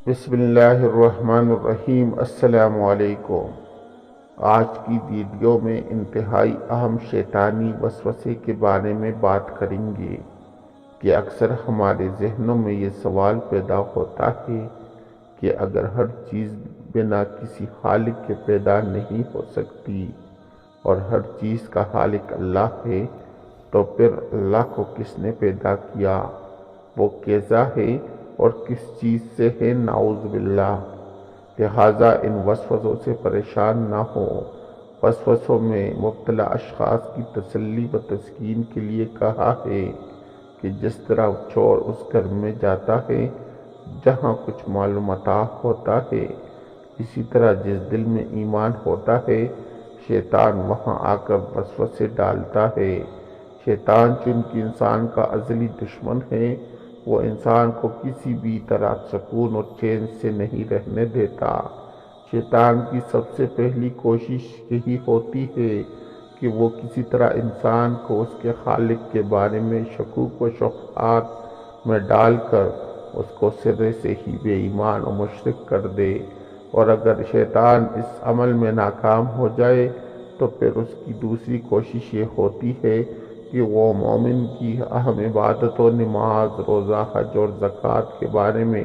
بسم اللہ الرحمن الرحیم۔ السلام علیکم۔ آج کی ویڈیو میں انتہائی اہم شیطانی وسوسے کے بارے میں بات کریں گے کہ اکثر ہمارے ذہنوں میں یہ سوال پیدا ہوتا ہے کہ اگر ہر چیز بنا کسی خالق کے پیدا نہیں ہو سکتی اور ہر چیز کا خالق اللہ ہے تو پھر اللہ کو کس نے پیدا کیا، وہ کیسا ہے اور کس چیز سے ہے؟ نعوذ باللہ۔ لہٰذا ان وسوسوں سے پریشان نہ ہو۔ وسوسوں میں مبتلا اشخاص کی تسلی و تسکین کے لیے کہا ہے کہ جس طرح چور اس گھر میں جاتا ہے جہاں کچھ معلومات ہوتا ہے، اسی طرح جس دل میں ایمان ہوتا ہے شیطان وہاں آ کر وسوسے ڈالتا ہے۔ شیطان چونکہ انسان کا ازلی دشمن ہے، وہ انسان کو کسی بھی طرح سکون اور چین سے نہیں رہنے دیتا۔ شیطان کی سب سے پہلی کوشش یہی ہوتی ہے کہ وہ کسی طرح انسان کو اس کے خالق کے بارے میں شکوک و شبہات میں ڈال کر اس کو سرے سے ہی بے ایمان و مشرک کر دے، اور اگر شیطان اس عمل میں ناکام ہو جائے تو پھر اس کی دوسری کوشش یہ ہوتی ہے کہ وہ مومن کی اہم عبادتوں، نماز، روزہ، حج اور زکوٰۃ کے بارے میں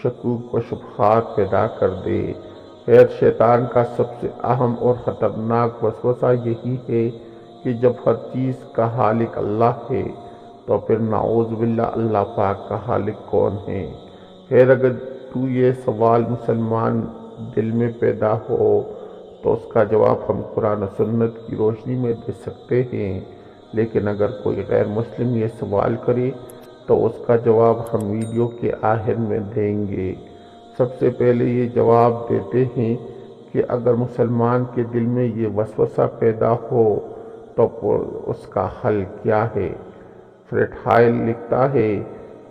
شکوک و شبہات پیدا کر دے۔ خیر، شیطان کا سب سے اہم اور خطرناک وسوسہ یہی ہے کہ جب ہر چیز کا خالق اللہ ہے تو پھر نعوذ باللہ اللہ پاک کا خالق کون ہے؟ خیر، اگر یہ سوال مسلمان دل میں پیدا ہو تو اس کا جواب ہم قرآن و سنت کی روشنی میں دے سکتے ہیں، لیکن اگر کوئی غیر مسلم یہ سوال کرے تو اس کا جواب ہم ویڈیو کے آخر میں دیں گے۔ سب سے پہلے یہ جواب دیتے ہیں کہ اگر مسلمان کے دل میں یہ وسوسہ پیدا ہو تو اس کا حل کیا ہے؟ فریڈ ہائل لکھتا ہے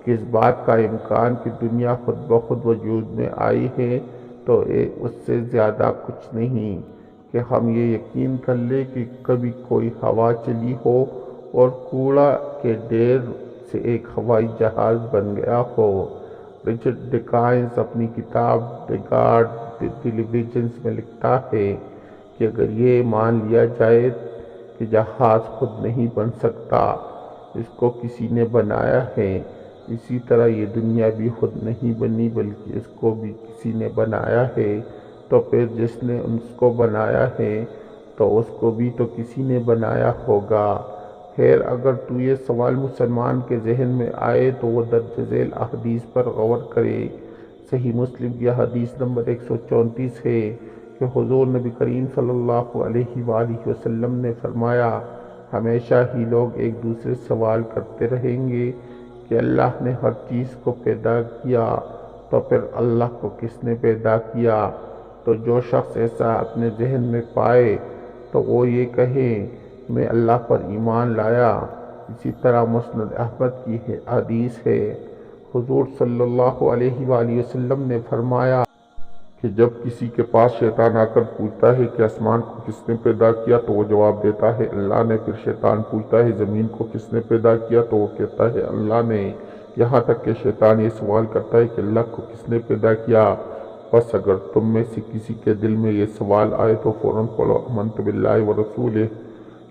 کہ اس بات کا امکان کہ دنیا خود بخود وجود میں آئی ہے تو اس سے زیادہ کچھ نہیں کہ ہم یہ یقین کر لیں کہ کبھی کوئی ہوا چلی ہو اور کوڑا کے ڈھیر سے ایک ہوائی جہاز بن گیا ہو۔ رچرڈ ڈکینز اپنی کتاب دی گاڈ ڈیلیورنس میں لکھتا ہے کہ اگر یہ مان لیا جائے کہ جہاز خود نہیں بن سکتا، اس کو کسی نے بنایا ہے، اسی طرح یہ دنیا بھی خود نہیں بنی بلکہ اس کو بھی کسی نے بنایا ہے، تو پھر جس نے اس کو بنایا ہے تو اس کو بھی تو کسی نے بنایا ہوگا۔ خیر، اگر یہ سوال مسلمان کے ذہن میں آئے تو وہ درج ذیل احادیث پر غور کرے۔ صحیح مسلم کی حدیث نمبر 134 ہے کہ حضور نبی کریم صلی اللہ علیہ وآلہ وسلم نے فرمایا، ہمیشہ ہی لوگ ایک دوسرے سے سوال کرتے رہیں گے کہ اللہ نے ہر چیز کو پیدا کیا تو پھر اللہ کو کس نے پیدا کیا؟ تو جو شخص ایسا اپنے ذہن میں پائے تو وہ یہ کہے میں اللہ پر ایمان لایا۔ اسی طرح مسند احمد کی حدیث ہے، حضور صلی اللہ علیہ وآلہ وسلم نے فرمایا کہ جب کسی کے پاس شیطان آ کر پوچھتا ہے کہ آسمان کو کس نے پیدا کیا تو وہ جواب دیتا ہے اللہ نے۔ پھر شیطان پوچھتا ہے زمین کو کس نے پیدا کیا تو وہ کہتا ہے اللہ نے۔ یہاں تک کہ شیطان یہ سوال کرتا ہے کہ اللہ کو کس نے پیدا کیا؟ بس اگر تم میں سے کسی کے دل میں یہ سوال آئے تو فوراً بولو آمنت باللہ ورسولہ،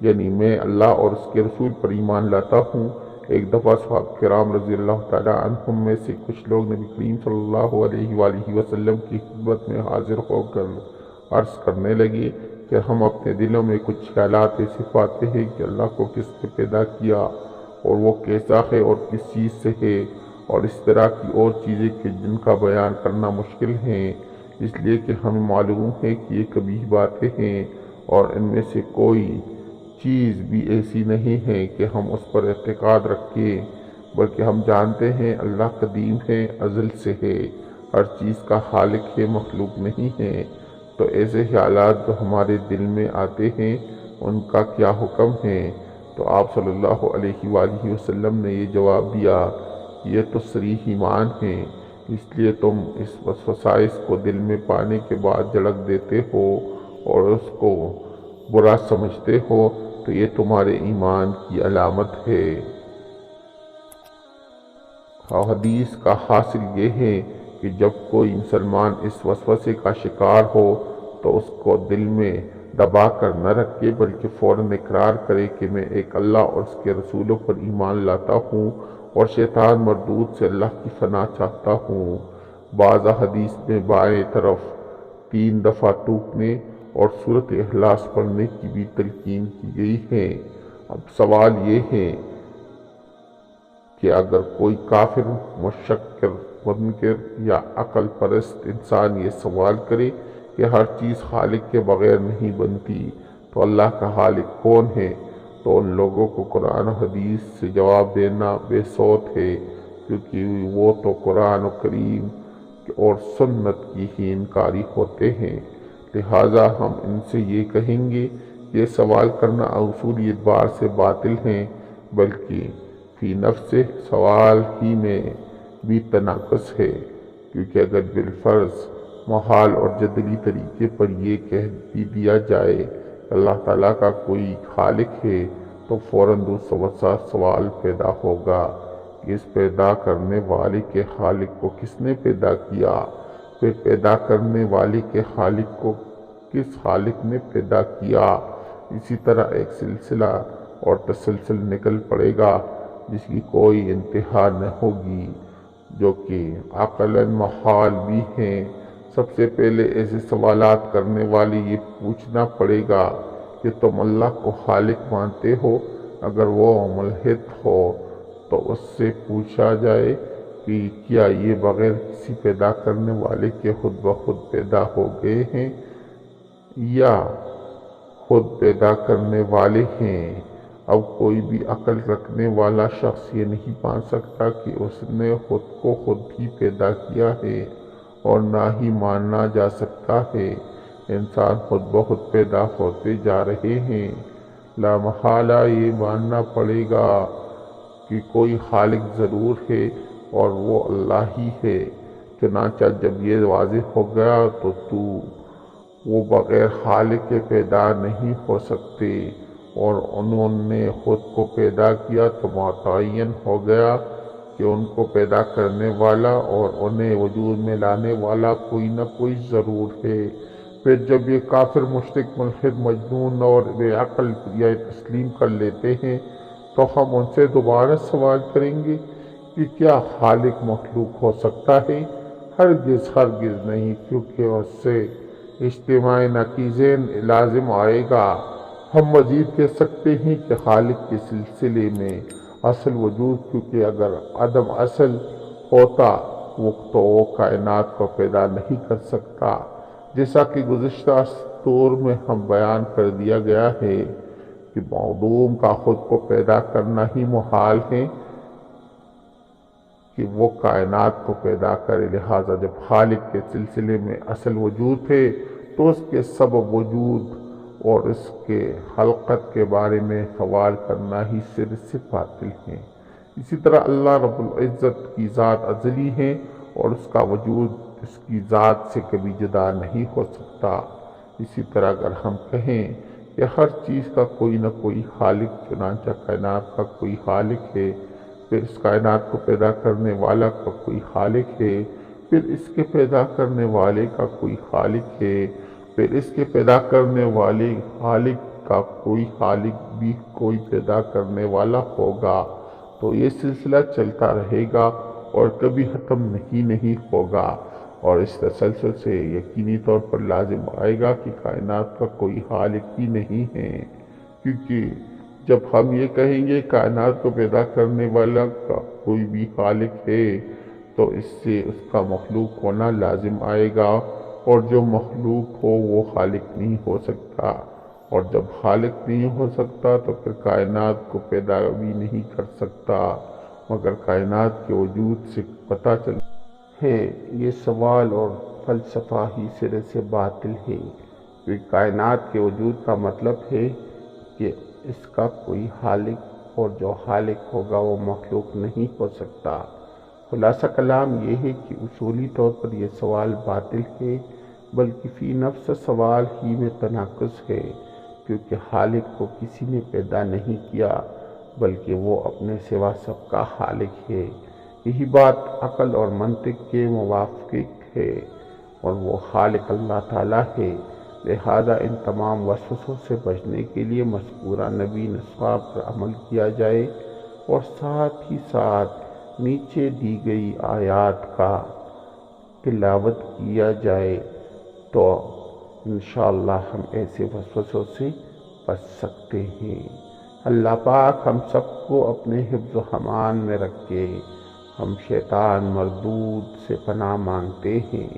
یعنی میں اللہ اور اس کے رسول پر ایمان لاتا ہوں۔ ایک دفعہ صحابہ کرام رضی اللہ تعالیٰ عنہم میں سے کچھ لوگ نبی کریم صلی اللہ علیہ وآلہ وسلم کی خدمت میں حاضر ہو کر عرض کرنے لگے کہ ہم اپنے دلوں میں کچھ خیالات ایسے پاتے ہیں کہ اللہ کو کس نے پیدا کیا اور وہ کیسا ہے اور کس چیز سے ہے، اور اس طرح کی اور چیزیں کہ جن کا بیان کرنا مشکل ہے، اس لیے کہ ہمیں معلوم ہے کہ یہ قبیح باتیں ہیں اور ان میں سے کوئی چیز بھی ایسی نہیں ہے کہ ہم اس پر اعتقاد رکھیں، بلکہ ہم جانتے ہیں اللہ قدیم ہے، ازل سے ہے، ہر چیز کا خالق ہے، مخلوق نہیں ہے۔ تو ایسے خیالات جو ہمارے دل میں آتے ہیں ان کا کیا حکم ہے؟ تو آپ صلی اللہ علیہ وآلہ وسلم نے یہ جواب دیا، یہ تو صریح ایمان ہے، اس لیے تم اس وسوسائس کو دل میں پانے کے بعد جھڑک دیتے ہو اور اس کو برا سمجھتے ہو تو یہ تمہارے ایمان کی علامت ہے۔ حدیث کا حاصل یہ ہے کہ جب کوئی مسلمان اس وسوسے کا شکار ہو تو اس کو دل میں دبا کر نہ رکھے، بلکہ فوراً اقرار کرے کہ میں ایک اللہ اور اس کے رسولوں پر ایمان لاتا ہوں اور شیطان مردود سے اللہ کی پناہ چاہتا ہوں۔ بعض حدیث میں بائیں طرف 3 دفعہ ٹوکنے اور سورۃ اخلاص پڑھنے کی بھی تلقین کی گئی ہے۔ اب سوال یہ ہے کہ اگر کوئی کافر، مشکر، منکر یا عقل پرست انسان یہ سوال کرے کہ ہر چیز خالق کے بغیر نہیں بنتی تو اللہ کا خالق کون ہے، تو ان لوگوں کو قرآن و حدیث سے جواب دینا بے سود ہے، کیونکہ وہ تو قرآن کریم اور سنت کی ہی انکاری ہوتے ہیں۔ لہٰذا ہم ان سے یہ کہیں گے کہ یہ سوال کرنا اصولی اعتبار سے باطل ہے، بلکہ فی نفس سوال ہی میں بھی تناقض ہے، کیونکہ اگر بالفرض محال اور جدلی طریقے پر یہ کہہ بھی دیا جائے کہ اللہ تعالیٰ کا کوئی خالق ہے تو فوراً دوسرا سوال پیدا ہوگا کہ اس پیدا کرنے والے کے خالق کو کس نے پیدا کیا، پھر پیدا کرنے والے کے خالق کو کس خالق نے پیدا کیا۔ اسی طرح ایک سلسلہ اور تسلسل نکل پڑے گا جس کی کوئی انتہا نہ ہوگی، جو کہ عقلاً محال بھی ہیں۔ سب سے پہلے ایسے سوالات کرنے والے یہ پوچھنا پڑے گا کہ تم اللہ کو خالق مانتے ہو؟ اگر وہ ملحد ہو تو اس سے پوچھا جائے کہ کیا یہ بغیر کسی پیدا کرنے والے کے خود بخود پیدا ہو گئے ہیں یا خود پیدا کرنے والے ہیں؟ اب کوئی بھی عقل رکھنے والا شخص یہ نہیں مان سکتا کہ اس نے خود کو خود ہی پیدا کیا ہے، اور نہ ہی ماننا جا سکتا ہے انسان خود بخود پیدا ہوتے جا رہے ہیں۔ لا محالہ یہ ماننا پڑے گا کہ کوئی خالق ضرور ہے اور وہ اللہ ہی ہے۔ چنانچہ جب یہ واضح ہو گیا تو وہ بغیر خالق کے پیدا نہیں ہو سکتے، اور انہوں نے خود کو پیدا کیا تو متعین ہو گیا کہ ان کو پیدا کرنے والا اور انہیں وجود میں لانے والا کوئی نہ کوئی ضرور ہے۔ پھر جب یہ کافر، مشرک، ملحد، مجنون اور بے عقل یہ تسلیم کر لیتے ہیں تو ہم ان سے دوبارہ سوال کریں گے کہ کیا خالق مخلوق ہو سکتا ہے؟ ہرگز ہرگز نہیں، کیونکہ اس سے اجتماع نقیضین لازم آئے گا۔ ہم مزید کہہ سکتے ہیں کہ خالق کے سلسلے میں اصل وجود، کیونکہ اگر عدم اصل ہوتا تو وہ کائنات کو پیدا نہیں کر سکتا، جیسا کہ گزشتہ دور میں ہم بیان کر دیا گیا ہے کہ معدوم کا خود کو پیدا کرنا ہی محال ہے کہ وہ کائنات کو پیدا کرے۔ لہٰذا جب خالق کے سلسلے میں اصل وجود ہے تو اس کے سبب وجود اور اس کے خلقت کے بارے میں سوال کرنا ہی سر سے باطل ہے۔ اسی طرح اللہ رب العزت کی ذات ازلی ہے اور اس کا وجود اس کی ذات سے کبھی جدا نہیں ہو سکتا۔ اسی طرح اگر ہم کہیں کہ ہر چیز کا کوئی نہ کوئی خالق، چنانچہ کائنات کا کوئی خالق ہے، پھر اس کائنات کو پیدا کرنے والا کا کوئی خالق ہے، پھر اس کے پیدا کرنے والے کا کوئی خالق ہے، پھر اس کے پیدا کرنے والے خالق کا کوئی خالق بھی کوئی پیدا کرنے والا ہوگا، تو یہ سلسلہ چلتا رہے گا اور کبھی ختم نہیں ہوگا، اور اس تسلسل سے یقینی طور پر لازم آئے گا کہ کائنات کا کوئی خالق ہی نہیں ہے، کیونکہ جب ہم یہ کہیں گے کائنات کو پیدا کرنے والا کا کوئی بھی خالق ہے تو اس سے اس کا مخلوق ہونا لازم آئے گا، اور جو مخلوق ہو وہ خالق نہیں ہو سکتا، اور جب خالق نہیں ہو سکتا تو پھر کائنات کو پیدا بھی نہیں کر سکتا، مگر کائنات کے وجود سے پتہ چلتا ہے۔ یہ سوال اور فلسفہ ہی سرے سے باطل ہے، کیونکہ کائنات کے وجود کا مطلب ہے کہ اس کا کوئی خالق، اور جو خالق ہوگا وہ مخلوق نہیں ہو سکتا۔ خلاصہ کلام یہ ہے کہ اصولی طور پر یہ سوال باطل ہے، بلکہ فی نفس سوال ہی میں تناقض ہے، کیونکہ خالق کو کسی نے پیدا نہیں کیا، بلکہ وہ اپنے سوا سب کا خالق ہے۔ یہی بات عقل اور منطق کے موافق ہے اور وہ خالق اللہ تعالیٰ ہے۔ لہذا ان تمام وسوسوں سے بچنے کے لیے مذکورہ نبی نصاب پر عمل کیا جائے اور ساتھ ہی ساتھ نیچے دی گئی آیات کا تلاوت کیا جائے تو انشاءاللہ ہم ایسے وسوسوں سے بچ سکتے ہیں۔ اللہ پاک ہم سب کو اپنے حفظ و امان میں رکھے۔ ہم شیطان مردود سے پناہ مانگتے ہیں۔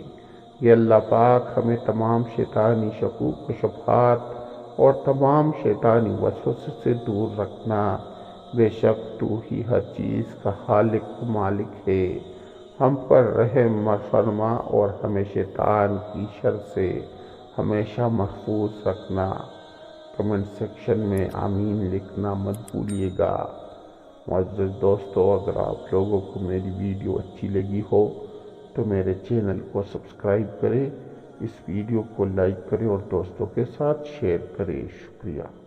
یہ اللہ پاک ہمیں تمام شیطانی شکوک و شبہات اور تمام شیطانی وسوسے سے دور رکھنا۔ بے شک تو ہی ہر چیز کا خالق و مالک ہے۔ ہم پر رحم فرما اور ہمیں شیطان کی شر سے ہمیشہ محفوظ رکھنا۔ کمنٹ سیکشن میں آمین لکھنا مت بھولیے گا۔ معزز دوستو، اگر آپ لوگوں کو میری ویڈیو اچھی لگی ہو تو میرے چینل کو سبسکرائب کریں، اس ویڈیو کو لائک کریں اور دوستوں کے ساتھ شیئر کریں۔ شکریہ۔